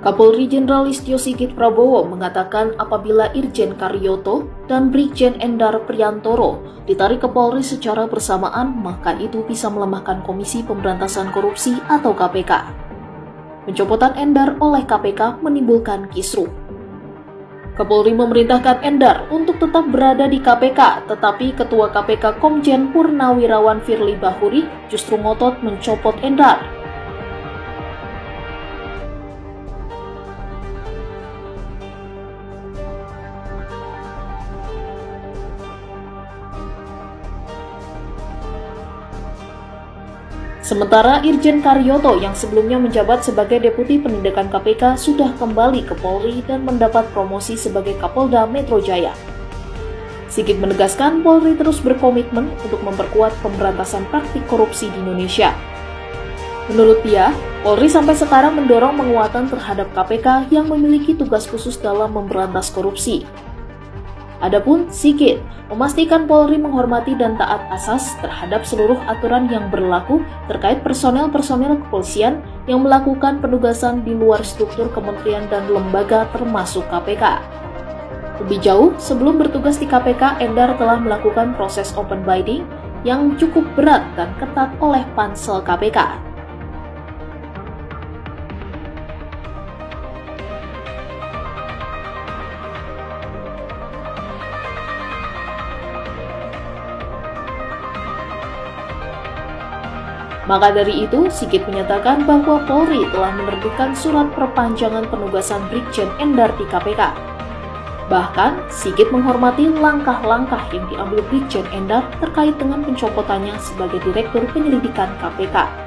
Kapolri Jenderal Listio Sigit Prabowo mengatakan apabila Irjen Karyoto dan Brigjen Endar Priantoro ditarik ke Polri secara bersamaan, maka itu bisa melemahkan Komisi Pemberantasan Korupsi atau KPK. Pencopotan Endar oleh KPK menimbulkan kisruh. Kapolri memerintahkan Endar untuk tetap berada di KPK, tetapi Ketua KPK Komjen Purnawirawan Firly Bahuri justru ngotot mencopot Endar. Sementara Irjen Karyoto yang sebelumnya menjabat sebagai Deputi Penindakan KPK sudah kembali ke Polri dan mendapat promosi sebagai Kapolda Metro Jaya. Sigit menegaskan Polri terus berkomitmen untuk memperkuat pemberantasan praktik korupsi di Indonesia. Menurut dia, Polri sampai sekarang mendorong penguatan terhadap KPK yang memiliki tugas khusus dalam memberantas korupsi. Adapun Sigit memastikan Polri menghormati dan taat asas terhadap seluruh aturan yang berlaku terkait personel-personel kepolisian yang melakukan penugasan di luar struktur kementerian dan lembaga termasuk KPK. Lebih jauh, sebelum bertugas di KPK, Endar telah melakukan proses open bidding yang cukup berat dan ketat oleh pansel KPK. Maka dari itu, Sigit menyatakan bahwa Polri telah menerbitkan surat perpanjangan penugasan Brigjen Endar di KPK. Bahkan, Sigit menghormati langkah-langkah yang diambil Brigjen Endar terkait dengan pencopotannya sebagai Direktur Penyelidikan KPK.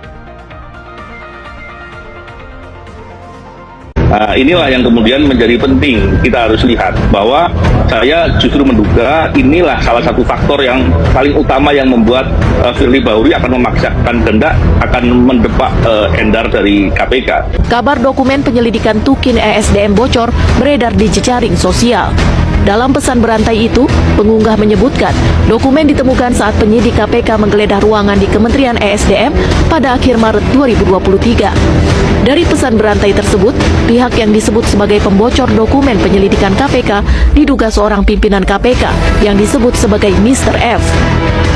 Nah, inilah yang kemudian menjadi penting kita harus lihat bahwa saya justru menduga inilah salah satu faktor yang paling utama yang membuat Firly Bahuri akan memaksakan kehendak akan mendepak Endar dari KPK. Kabar dokumen penyelidikan Tukin ESDM bocor beredar di jejaring sosial. Dalam pesan berantai itu, pengunggah menyebutkan dokumen ditemukan saat penyidik KPK menggeledah ruangan di Kementerian ESDM pada akhir Maret 2023. Dari pesan berantai tersebut, pihak yang disebut sebagai pembocor dokumen penyelidikan KPK diduga seorang pimpinan KPK yang disebut sebagai Mr. F.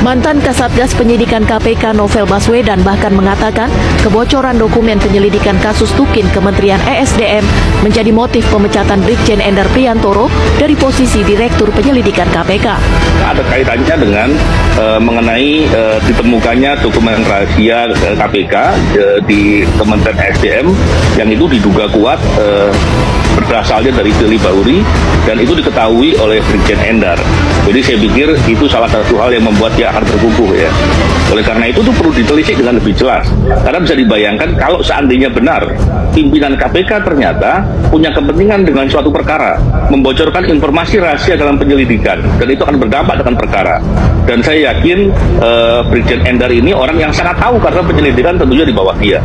Mantan Kasatgas Penyidikan KPK Novel Baswedan bahkan mengatakan kebocoran dokumen penyelidikan kasus Tukin Kementerian ESDM menjadi motif pemecatan Brigjen Endar Priantoro dari posisi Direktur Penyelidikan KPK. Ada kaitannya dengan mengenai ditemukannya dokumen rahasia KPK di Kementerian ESDM yang itu diduga kuat berasalnya dari Firly Bahuri dan itu diketahui oleh Brigjen Endar. Jadi saya pikir itu salah satu hal yang membuat dia akan terkukuh ya. Oleh karena itu tuh perlu ditelisik dengan lebih jelas. Karena bisa dibayangkan kalau seandainya benar pimpinan KPK ternyata punya kepentingan dengan suatu perkara, membocorkan informasi rahasia dalam penyelidikan dan itu akan berdampak dengan perkara. Dan saya yakin Brigjen Endar ini orang yang sangat tahu karena penyelidikan tentunya di bawah dia.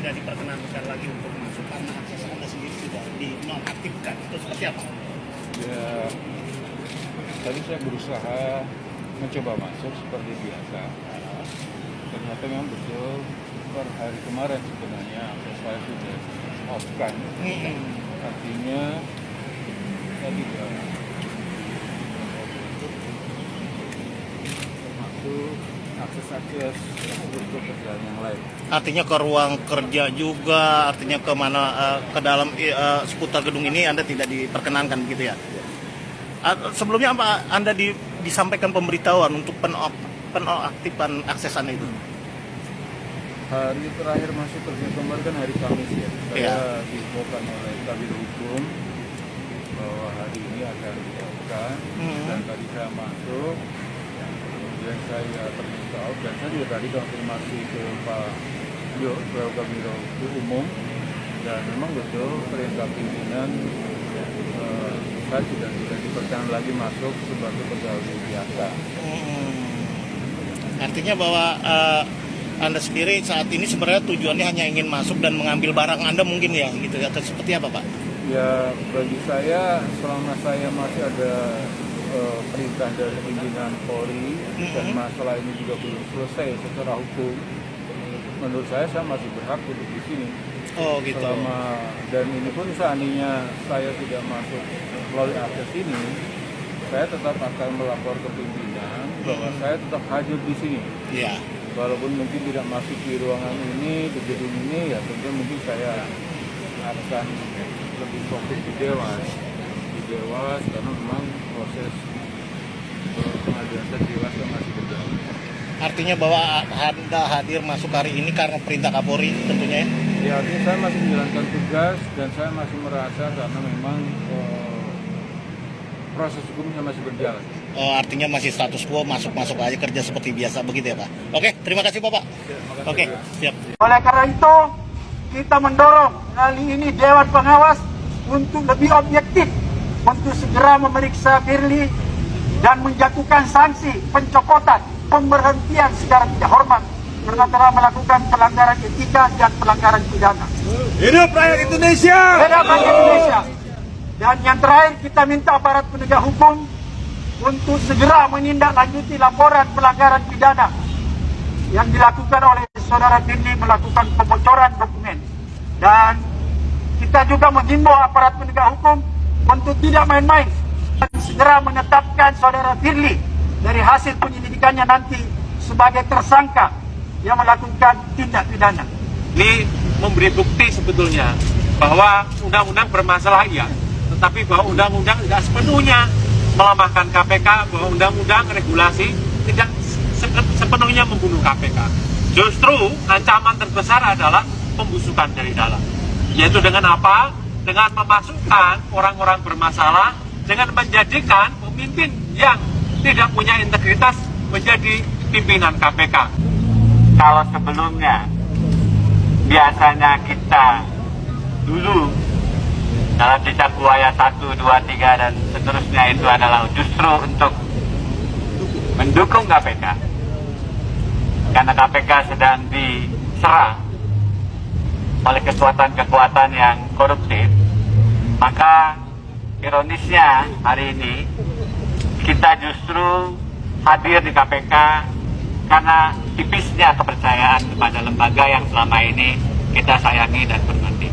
Tidak diperkenankan lagi untuk masuk karena akses Anda sendiri sudah dinonaktifkan. Itu seperti apa? Ya, tadi saya berusaha mencoba masuk seperti biasa. Ternyata memang betul per hari kemarin sebenarnya akses saya sudah off kan. Artinya saya tidak termasuk akses untuk pekerjaan yang lain. Artinya ke ruang kerja juga, artinya ke mana ke dalam seputar gedung ini Anda tidak diperkenankan gitu ya? Sebelumnya apa Anda disampaikan pemberitahuan untuk penonaktifan akses Anda itu? Hari terakhir masuk kerja kemarin kan hari Kamis ya. Saya diinfokan oleh Kabid Hukum bahwa hari ini akan dilakukan dan tadi saya masuk. Dan saya terminta out dan saya juga tadi konfirmasi ke Pak Kabiro Umum dan memang betul perintah pimpinan saya tidak diperkenan lagi masuk sebagai pegawai biasa. Artinya bahwa Anda sendiri saat ini sebenarnya tujuannya hanya ingin masuk dan mengambil barang Anda mungkin ya gitu atau seperti apa Pak? Ya bagi saya selama saya masih ada perintah dari pimpinan Polri dan masalah ini juga belum selesai secara hukum, menurut saya masih berhak untuk di sini. Oh gitu. Dan ini pun seandainya saya tidak masuk melalui akses ini, saya tetap akan melapor ke pimpinan bahwa saya tetap hadir di sini. Iya. Walaupun mungkin tidak masuk di ruangan ini, di gedung ini, ya tentu mungkin saya akan lebih fokus di Dewas. Di Dewas karena memang proses pengadilan Dewas yang masih berjalan. Artinya bahwa Anda hadir masuk hari ini karena perintah Kapolri tentunya ya? Ya, artinya saya masih menjalankan tugas dan saya masih merasa karena memang proses hukumnya masih berjalan. Oh, artinya masih status quo, masuk-masuk aja kerja seperti biasa begitu ya Pak? Oke, terima kasih Bapak. Oke, siap. Oleh karena itu, kita mendorong kali ini Dewan Pengawas untuk lebih objektif, untuk segera memeriksa Firly dan menjatuhkan sanksi pencopotan, pemberhentian secara tidak hormat karena telah melakukan pelanggaran etika dan pelanggaran pidana. Hidup rakyat Indonesia! Hidup rakyat Indonesia! Dan yang terakhir, kita minta aparat penegak hukum untuk segera menindaklanjuti laporan pelanggaran pidana yang dilakukan oleh saudara Firly melakukan pembocoran dokumen. Dan kita juga menghimbau aparat penegak hukum untuk tidak main-main dan segera menetapkan saudara Firly dari hasil penyelidikannya nanti sebagai tersangka yang melakukan tindak pidana. Ini memberi bukti sebetulnya bahwa undang-undang bermasalah iya, tetapi bahwa undang-undang tidak sepenuhnya melemahkan KPK, bahwa undang-undang regulasi tidak sepenuhnya membunuh KPK. Justru ancaman terbesar adalah pembusukan dari dalam. Yaitu dengan apa? Dengan memasukkan orang-orang bermasalah, dengan menjadikan pemimpin yang tidak punya integritas menjadi pimpinan KPK. Kalau sebelumnya biasanya kita dulu dalam cicak buaya 1, 2, 3 dan seterusnya itu adalah justru untuk mendukung KPK karena KPK sedang diserang oleh kekuatan-kekuatan yang koruptif, maka ironisnya hari ini kita justru hadir di KPK karena tipisnya kepercayaan kepada lembaga yang selama ini kita sayangi dan hormati.